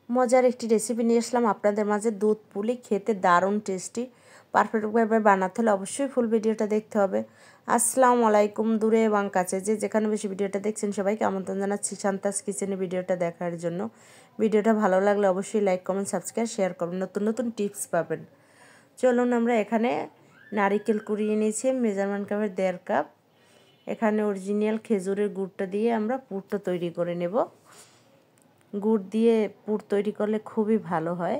মজার একটি রেসিপি নিয়ে আসলাম আপনাদের মাঝে। দুধ পুলি খেতে দারুণ টেস্টি। পারফেক্টভাবে বানাতে হলে অবশ্যই ফুল ভিডিওটা দেখতে হবে। আসসালামু আলাইকুম, দূরে এবং কাছে যে যেখানে বেশি ভিডিওটা দেখছেন সবাইকে আমন্ত্রণ জানাচ্ছি শান্তাস কিচেনে ভিডিওটা দেখার জন্য। ভিডিওটা ভালো লাগলে অবশ্যই লাইক, কমেন্ট, সাবস্ক্রাইব, শেয়ার করবেন। নতুন নতুন টিপস পাবেন। চলুন, আমরা এখানে নারিকেল কুড়িয়ে নিয়েছি মেজারমেন্ট কাপের 1.5 কাপ। এখানে অরিজিনাল খেজুরের গুড়টা দিয়ে আমরা পুরটা তৈরি করে নেব। গুড় দিয়ে পুর তৈরি করলে খুবই ভালো হয়।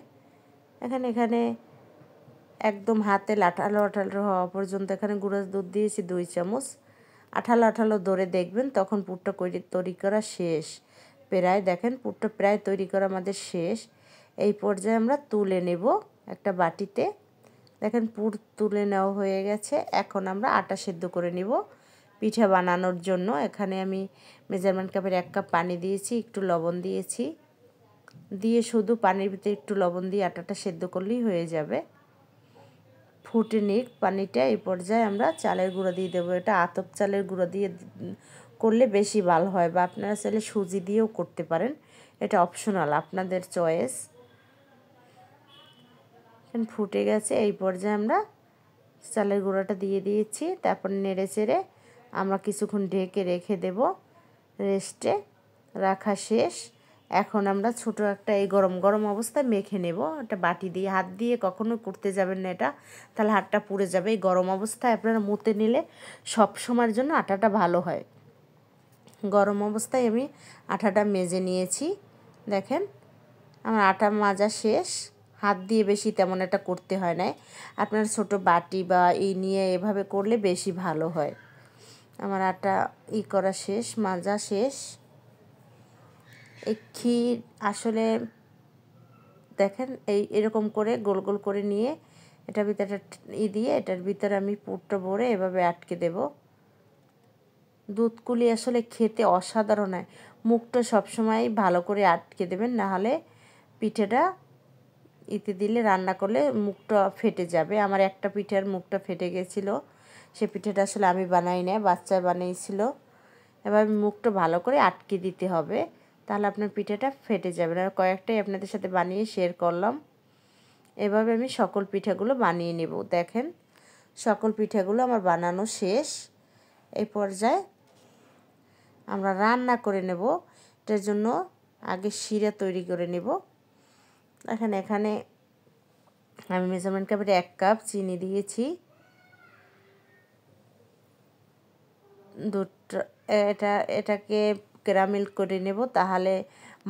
এখানে একদম হাতে আঠালো আঠালো হওয়া পর্যন্ত এখানে গুঁড়ো দুধ দিয়েছি 2 চামচ। আঠালো আঠালো ধরে দেখবেন তখন পুরটা তৈরি করা শেষ। প্রায় দেখেন পুরটা প্রায় তৈরি করা আমাদের শেষ। এই পর্যায়ে আমরা তুলে নেব একটা বাটিতে। দেখেন পুর তুলে নেওয়া হয়ে গেছে। এখন আমরা আটা সেদ্ধ করে নেব পিঠা বানানোর জন্য। এখানে আমি মেজারমেন্ট কাপের 1 কাপ পানি দিয়েছি, একটু লবণ দিয়েছি। দিয়ে শুধু পানির ভিতরে একটু লবণ দিয়ে আটাটা সেদ্ধ করলেই হয়ে যাবে। ফুটে নিক পানিটা। এই পর্যায়ে আমরা চালের গুঁড়ো দিয়ে দেবো। এটা আতপ চালের গুঁড়ো দিয়ে করলে বেশি ভালো হয়, বা আপনারা চাইলে সুজি দিয়েও করতে পারেন। এটা অপশনাল, আপনাদের চয়েস। ফুটে গেছে। এই পর্যায়ে আমরা চালের গুঁড়োটা দিয়ে দিয়েছি। তারপর নেড়ে চেড়ে আমরা কিছুক্ষণ ঢেকে রেখে দেব। রেস্টে রাখা শেষ। এখন আমরা ছোট একটা এই গরম গরম অবস্থায় মেখে নেব। এটা বাটি দিয়ে, হাত দিয়ে কখনো করতে যাবেন না, এটা তাহলে হাতটা পুড়ে যাবে। এই গরম অবস্থায় আপনারা মুতে নিলে সব সময়ের জন্য আটাটা ভালো হয়। গরম অবস্থায় আমি আটাটা মেজে নিয়েছি। দেখেন আমার আটা মাজা শেষ। হাত দিয়ে বেশি তেমন একটা করতে হয় না, আপনার ছোট বাটি বা নিয়ে এভাবে করলে বেশি ভালো হয়। আমার আটা করা শেষ, মাজা শেষ। এই ক্ষীর আসলে দেখেন এরকম করে গোল গোল করে নিয়ে এটার ভিতরে দিয়ে এটার ভিতরে আমি পুরটা ভরে এভাবে আটকে দেব। দুধকুলি আসলে খেতে অসাধারণ হয়। মুখটা সবসময় ভালো করে আটকে দেবেন, না হলে পিঠেটা দিলে রান্না করলে মুখটা ফেটে যাবে। আমার একটা পিঠার মুখটা ফেটে গেছিলো। সে পিঠাটা আসলে আমি বানাই না, বাচ্চা বানিয়েছিল। এবার মুখটা ভালো করে আটকে দিতে হবে, তাহলে আপনার পিঠাটা ফেটে যাবে না। কয়েকটাই আপনাদের সাথে বানিয়ে শেয়ার করলাম। এভাবে আমি সকল পিঠাগুলো বানিয়ে নেব। দেখেন সকল পিঠাগুলো আমার বানানো শেষ। এই পর্যায়ে আমরা রান্না করে নেব। এটার জন্য আগে শিরা তৈরি করে নেব। এখানে আমি মেজারমেন্ট কাপের 1 কাপ চিনি দিয়েছি। দুধটা এটাকে ক্যারামেল করে নেব, তাহলে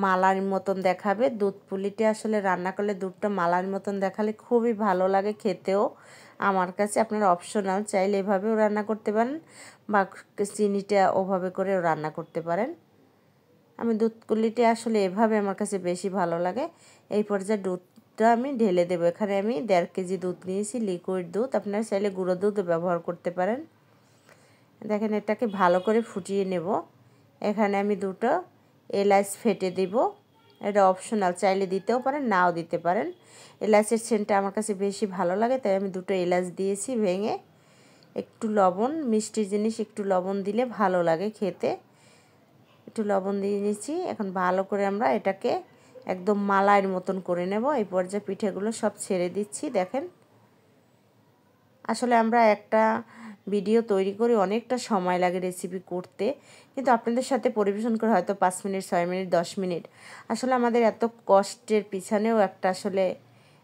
মালার মতন দেখাবে। দুধ পুলিটা আসলে রান্না করলে দুধটা মালার মতন দেখালে খুবই ভালো লাগে খেতেও আমার কাছে। আপনারা অপশনাল, চাইলে এভাবেও রান্না করতে পারেন বা চিনিটা ওভাবে করেও রান্না করতে পারেন। আমি দুধ পুলিটা আসলে এভাবে আমার কাছে বেশি ভালো লাগে। এই পর্যায়ে দুধটা আমি ঢেলে দেবো। এখানে আমি 1.5 কেজি দুধ নিয়েছি, লিকুইড দুধ। আপনারা চাইলে গুঁড়ো দুধও ব্যবহার করতে পারেন। দেখেন এটাকে ভালো করে ফুটিয়ে নেব। এখানে আমি 2টো এলাচ ফেটে দেব। এটা অপশনাল, চাইলে দিতেও পারেন, নাও দিতে পারেন। এলাচের সেন্টটা আমার কাছে বেশি ভালো লাগে, তাই আমি 2টো এলাচ দিয়েছি ভেঙে। একটু লবণ, মিষ্টি জিনিস একটু লবণ দিলে ভালো লাগে খেতে। একটু লবণ দিয়ে নিয়েছি। এখন ভালো করে আমরা এটাকে একদম মালাইয়ের মতন করে নেব। এই পর্যায়ে পিঠেগুলো সব ছেড়ে দিচ্ছি। দেখেন আসলে আমরা একটা ভিডিও তৈরি করে অনেকটা সময় লাগে রেসিপি করতে, কিন্তু আপনাদের সাথে পরিবেশন করে হয়তো 5 মিনিট, 6 মিনিট, 10 মিনিট। আসলে আমাদের এত কষ্টের পিছনেও একটা, আসলে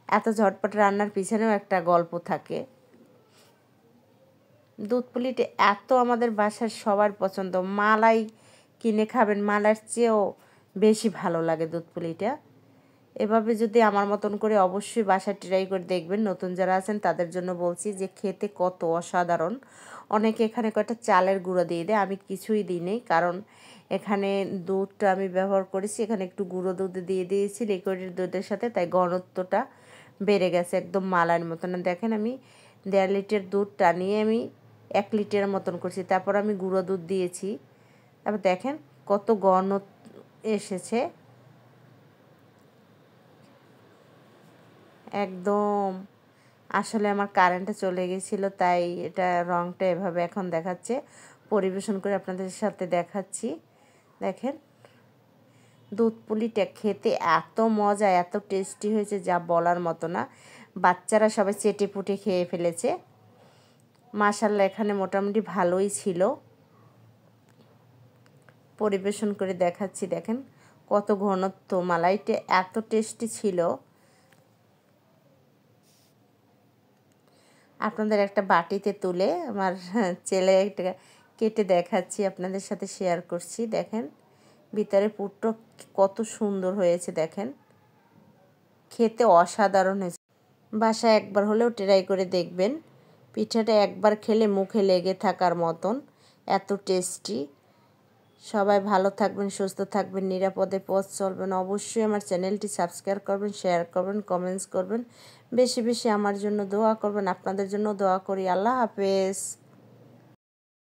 এত ঝটপট রান্নার পিছনেও একটা গল্প থাকে। দুধ পুলিটা এত আমাদের বাসার সবার পছন্দ। মালাই কিনে খাবেন, মালার চেয়েও বেশি ভালো লাগে দুধ পুলিটা। এভাবে যদি আমার মতন করে অবশ্যই বাসায় ট্রাই করে দেখবেন। নতুন যারা আছেন তাদের জন্য বলছি যে খেতে কত অসাধারণ। অনেকে এখানে কয়েকটা চালের গুঁড়ো দিয়ে দেয়, আমি কিছুই দিই নেই, কারণ এখানে দুধটা আমি ব্যবহার করেছি। এখানে একটু গুঁড়ো দুধ দিয়ে দিয়েছি লিকুইড দুধের সাথে, তাই ঘনত্বটা বেড়ে গেছে একদম মালার মতন। দেখেন আমি 1.5 লিটার দুধ টানিয়ে আমি 1 লিটারের মতন করছি। তারপর আমি গুঁড়ো দুধ দিয়েছি। তারপর দেখেন কত ঘন এসেছে একদম। আসলে আমার কারেন্টটা চলে গেছিলো, তাই এটা রঙটা এভাবে এখন দেখাচ্ছে। পরিবেশন করে আপনাদের সাথে দেখাচ্ছি। দেখেন দুধ পুলিটা খেতে এত মজা, এত টেস্টি হয়েছে যা বলার মতো না। বাচ্চারা সবাই চেটে পুটে খেয়ে ফেলেছে। মাশাআল্লাহ এখানে মোটামুটি ভালোই ছিল। পরিবেশন করে দেখাচ্ছি, দেখেন কত ঘনত্ব, মালাইটা এত টেস্টি ছিল। আপনাদের একটা বাটিতে তুলে আমার ছেলে একটা কেটে দেখাচ্ছি, আপনাদের সাথে শেয়ার করছি। দেখেন ভিতরে পুরটা কত সুন্দর হয়েছে, দেখেন খেতে অসাধারণ হয়েছে। বাসায় একবার হলেও ট্রাই করে দেখবেন। পিঠাটা একবার খেলে মুখে লেগে থাকার মতন, এত টেস্টি। সবাই ভালো থাকবেন, সুস্থ থাকবেন, নিরাপদে পথ চলবেন। অবশ্যই আমার চ্যানেলটি সাবস্ক্রাইব করবেন, শেয়ার করবেন, কমেন্টস করবেন, বেশি বেশি আমার জন্য দোয়া করবেন। আপনাদের জন্য দোয়া করি। আল্লাহ হাফেজ।